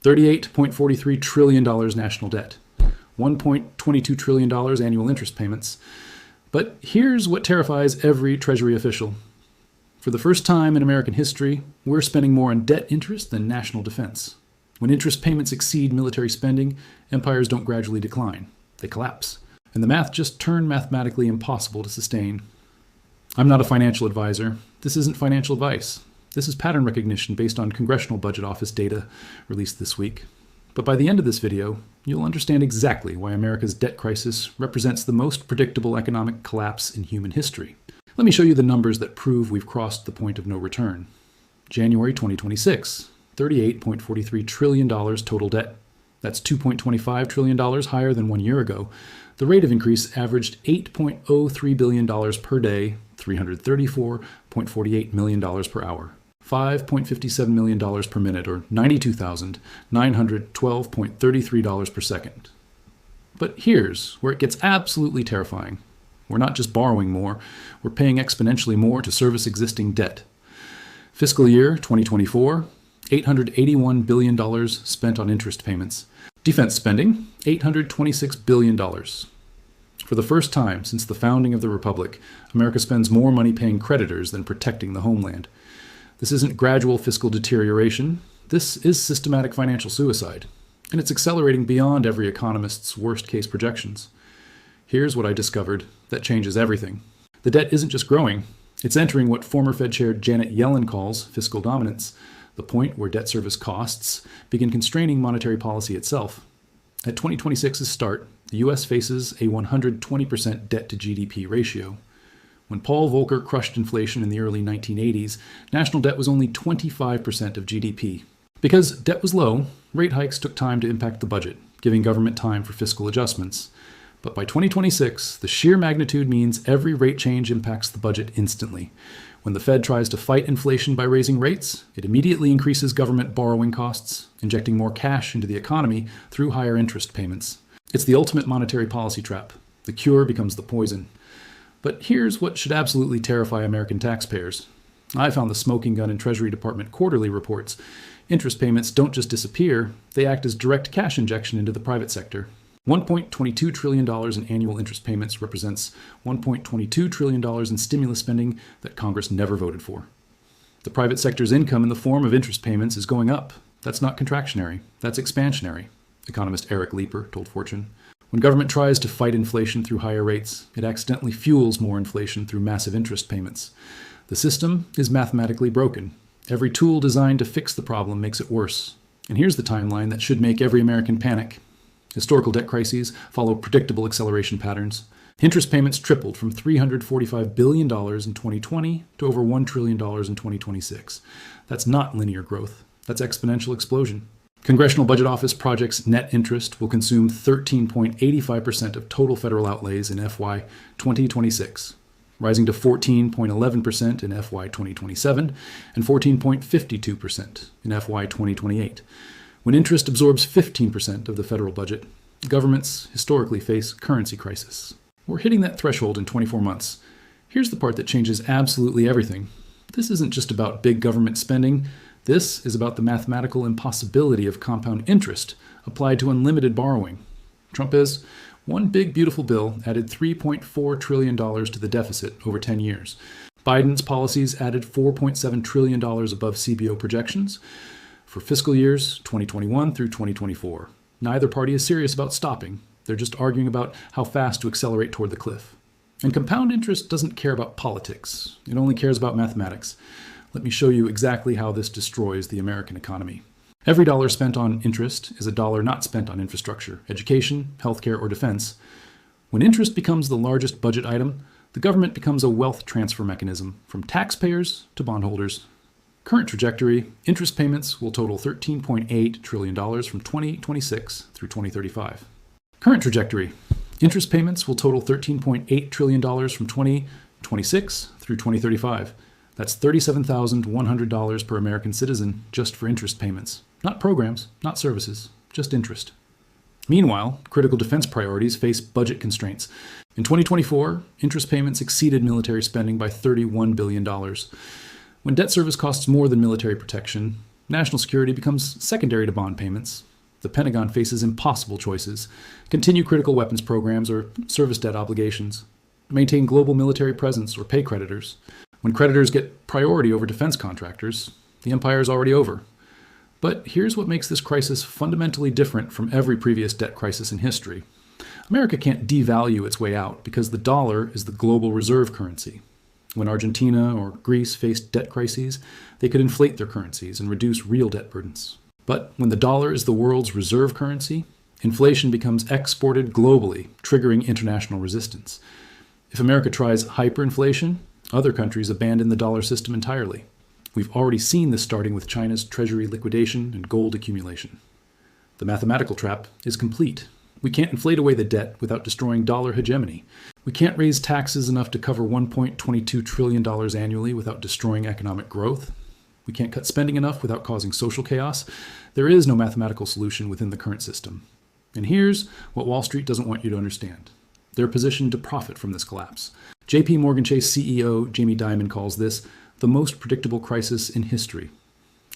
$38.43 trillion national debt, $1.22 trillion annual interest payments. But here's what terrifies every Treasury official. For the first time in American history, we're spending more on debt interest than national defense. When interest payments exceed military spending, empires don't gradually decline. They collapse. And the math just turned mathematically impossible to sustain. I'm not a financial advisor. This isn't financial advice. This is pattern recognition based on Congressional Budget Office data released this week. But by the end of this video, you'll understand exactly why America's debt crisis represents the most predictable economic collapse in human history. Let me show you the numbers that prove we've crossed the point of no return. January 2026, $38.43 trillion total debt. That's $2.25 trillion higher than 1 year ago. The rate of increase averaged $8.03 billion per day, $334.48 million per hour. $5.57 million per minute, or $92,912.33 per second. But here's where it gets absolutely terrifying. We're not just borrowing more, we're paying exponentially more to service existing debt. Fiscal year 2024, $881 billion spent on interest payments. Defense spending, $826 billion. For the first time since the founding of the Republic, America spends more money paying creditors than protecting the homeland. This isn't gradual fiscal deterioration. This is systematic financial suicide, and it's accelerating beyond every economist's worst-case projections. Here's what I discovered that changes everything. The debt isn't just growing. It's entering what former Fed Chair Janet Yellen calls fiscal dominance, the point where debt service costs begin constraining monetary policy itself. At 2026's start, the U.S. faces a 120% debt-to-GDP ratio. When Paul Volcker crushed inflation in the early 1980s, national debt was only 25% of GDP. Because debt was low, rate hikes took time to impact the budget, giving government time for fiscal adjustments. But by 2026, the sheer magnitude means every rate change impacts the budget instantly. When the Fed tries to fight inflation by raising rates, it immediately increases government borrowing costs, injecting more cash into the economy through higher interest payments. It's the ultimate monetary policy trap. The cure becomes the poison. But here's what should absolutely terrify American taxpayers. I found the smoking gun in Treasury Department quarterly reports. Interest payments don't just disappear, they act as direct cash injection into the private sector. $1.22 trillion in annual interest payments represents $1.22 trillion in stimulus spending that Congress never voted for. The private sector's income in the form of interest payments is going up. That's not contractionary, that's expansionary, economist Eric Leeper told Fortune. When government tries to fight inflation through higher rates, it accidentally fuels more inflation through massive interest payments. The system is mathematically broken. Every tool designed to fix the problem makes it worse. And here's the timeline that should make every American panic. Historical debt crises follow predictable acceleration patterns. Interest payments tripled from $345 billion in 2020 to over $1 trillion in 2026. That's not linear growth. That's exponential explosion. Congressional Budget Office projects net interest will consume 13.85% of total federal outlays in FY 2026, rising to 14.11% in FY 2027 and 14.52% in FY 2028. When interest absorbs 15% of the federal budget, governments historically face currency crisis. We're hitting that threshold in 24 months. Here's the part that changes absolutely everything. This isn't just about big government spending. This is about the mathematical impossibility of compound interest applied to unlimited borrowing. Trump has one big beautiful bill added $3.4 trillion to the deficit over 10 years. Biden's policies added $4.7 trillion above CBO projections for fiscal years 2021 through 2024. Neither party is serious about stopping. They're just arguing about how fast to accelerate toward the cliff. And compound interest doesn't care about politics. It only cares about mathematics. Let me show you exactly how this destroys the American economy. Every dollar spent on interest is a dollar not spent on infrastructure, education, healthcare, or defense. When interest becomes the largest budget item, the government becomes a wealth transfer mechanism from taxpayers to bondholders. Current trajectory, interest payments will total $13.8 trillion from 2026 through 2035. Current trajectory, interest payments will total $13.8 trillion from 2026 through 2035. That's $37,100 per American citizen just for interest payments. Not programs, not services, just interest. Meanwhile, critical defense priorities face budget constraints. In 2024, interest payments exceeded military spending by $31 billion. When debt service costs more than military protection, National security becomes secondary to bond payments. The Pentagon faces impossible choices: continue critical weapons programs or service debt obligations, maintain global military presence or pay creditors. When creditors get priority over defense contractors, the empire is already over. But here's what makes this crisis fundamentally different from every previous debt crisis in history. America can't devalue its way out because the dollar is the global reserve currency. When Argentina or Greece faced debt crises, they could inflate their currencies and reduce real debt burdens. But when the dollar is the world's reserve currency, inflation becomes exported globally, triggering international resistance. If America tries hyperinflation, other countries abandon the dollar system entirely. We've already seen this starting with China's treasury liquidation and gold accumulation. The mathematical trap is complete. We can't inflate away the debt without destroying dollar hegemony. We can't raise taxes enough to cover $1.22 trillion annually without destroying economic growth. We can't cut spending enough without causing social chaos. There is no mathematical solution within the current system. And here's what Wall Street doesn't want you to understand. They're positioned to profit from this collapse. JP Morgan Chase CEO Jamie Dimon calls this the most predictable crisis in history.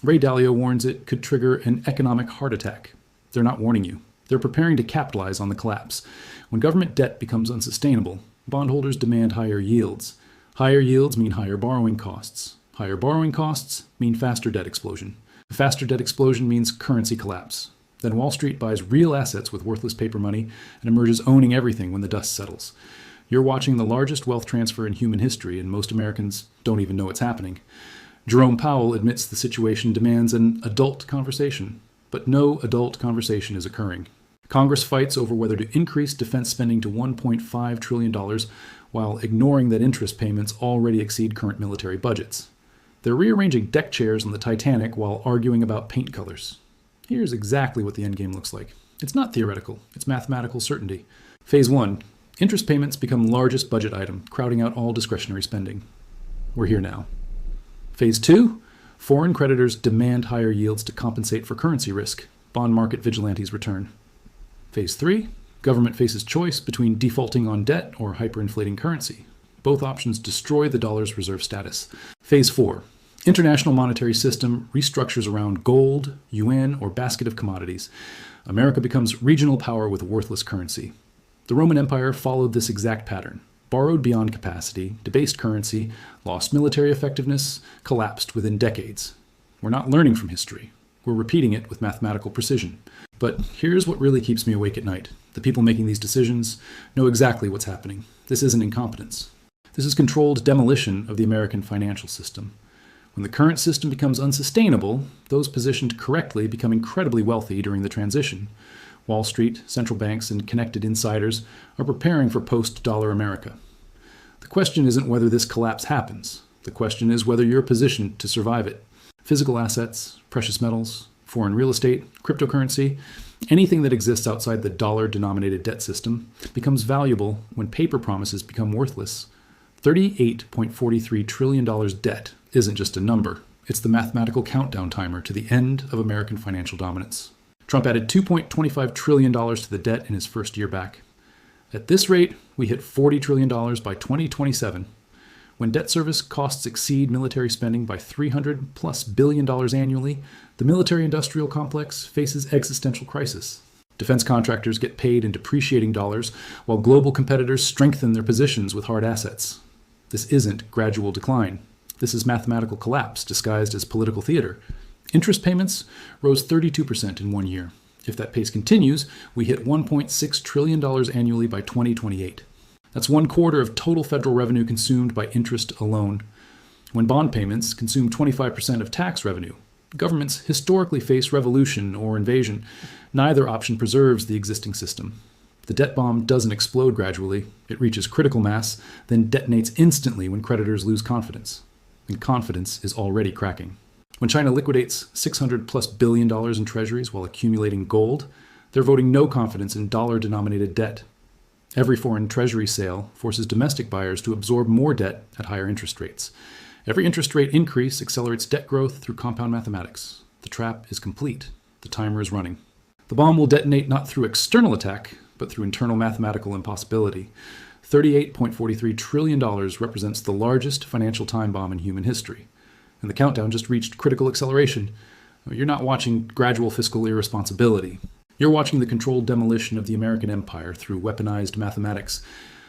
Ray Dalio warns it could trigger an economic heart attack. They're not warning you. They're preparing to capitalize on the collapse. When government debt becomes unsustainable, bondholders demand higher yields. Higher yields mean higher borrowing costs. Higher borrowing costs mean faster debt explosion. A faster debt explosion means currency collapse. Then Wall Street buys real assets with worthless paper money and emerges owning everything when the dust settles. You're watching the largest wealth transfer in human history, and most Americans don't even know it's happening. Jerome Powell admits the situation demands an adult conversation, but no adult conversation is occurring. Congress fights over whether to increase defense spending to $1.5 trillion while ignoring that interest payments already exceed current military budgets. They're rearranging deck chairs on the Titanic while arguing about paint colors. Here's exactly what the endgame looks like. It's not theoretical, it's mathematical certainty. Phase 1. Interest payments become largest budget item, crowding out all discretionary spending. We're here now. Phase 2. Foreign creditors demand higher yields to compensate for currency risk. Bond market vigilantes return. Phase 3. Government faces choice between defaulting on debt or hyperinflating currency. Both options destroy the dollar's reserve status. Phase 4. International monetary system restructures around gold, yuan, or basket of commodities. America becomes regional power with a worthless currency. The Roman Empire followed this exact pattern. Borrowed beyond capacity, debased currency, lost military effectiveness, collapsed within decades. We're not learning from history. We're repeating it with mathematical precision. But here's what really keeps me awake at night. The people making these decisions know exactly what's happening. This isn't incompetence. This is controlled demolition of the American financial system. When the current system becomes unsustainable, those positioned correctly become incredibly wealthy during the transition. Wall Street, central banks, and connected insiders are preparing for post-dollar America. The question isn't whether this collapse happens. The question is whether you're positioned to survive it. Physical assets, precious metals, foreign real estate, cryptocurrency, anything that exists outside the dollar-denominated debt system becomes valuable when paper promises become worthless. $38.43 trillion debt isn't just a number. It's the mathematical countdown timer to the end of American financial dominance. Trump added $2.25 trillion to the debt in his first year back. At this rate, we hit $40 trillion by 2027. When debt service costs exceed military spending by $300+ billion annually, the military-industrial complex faces existential crisis. Defense contractors get paid in depreciating dollars, while global competitors strengthen their positions with hard assets. This isn't gradual decline. This is mathematical collapse disguised as political theater. Interest payments rose 32% in 1 year. If that pace continues, we hit $1.6 trillion annually by 2028. That's 1/4 of total federal revenue consumed by interest alone. When bond payments consume 25% of tax revenue, governments historically face revolution or invasion. Neither option preserves the existing system. The debt bomb doesn't explode gradually. It reaches critical mass, then detonates instantly when creditors lose confidence. And confidence is already cracking. When China liquidates $600+ billion in treasuries while accumulating gold, they're voting no confidence in dollar-denominated debt. Every foreign treasury sale forces domestic buyers to absorb more debt at higher interest rates. Every interest rate increase accelerates debt growth through compound mathematics. The trap is complete. The timer is running. The bomb will detonate not through external attack, but through internal mathematical impossibility. $38.43 trillion represents the largest financial time bomb in human history. And the countdown just reached critical acceleration. You're not watching gradual fiscal irresponsibility. You're watching the controlled demolition of the American empire through weaponized mathematics.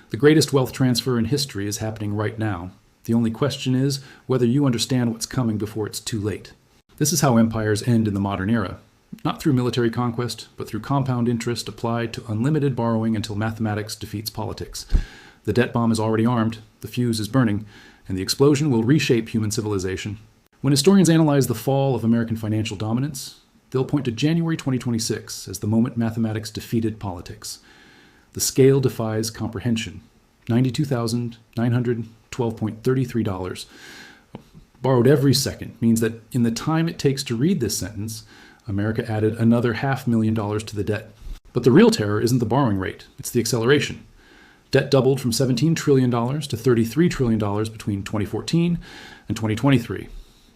The greatest wealth transfer in history is happening right now. The only question is whether you understand what's coming before it's too late. This is how empires end in the modern era. Not through military conquest, but through compound interest applied to unlimited borrowing until mathematics defeats politics. The debt bomb is already armed, the fuse is burning, and the explosion will reshape human civilization. When historians analyze the fall of American financial dominance, they'll point to January 2026 as the moment mathematics defeated politics. The scale defies comprehension. $92,912.33. Borrowed every second means that in the time it takes to read this sentence, America added another $500,000 to the debt. But the real terror isn't the borrowing rate, it's the acceleration. Debt doubled from $17 trillion to $33 trillion between 2014 and 2023.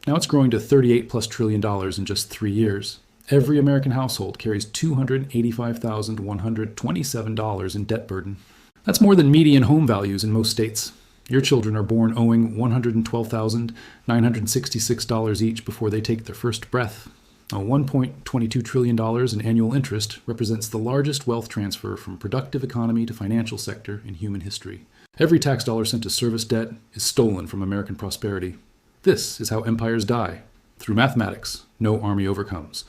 Now it's growing to $38+ trillion in just 3 years. Every American household carries $285,127 in debt burden. That's more than median home values in most states. Your children are born owing $112,966 each before they take their first breath. $1.22 trillion in annual interest represents the largest wealth transfer from productive economy to financial sector in human history. Every tax dollar sent to service debt is stolen from American prosperity. This is how empires die. Through mathematics, no army overcomes.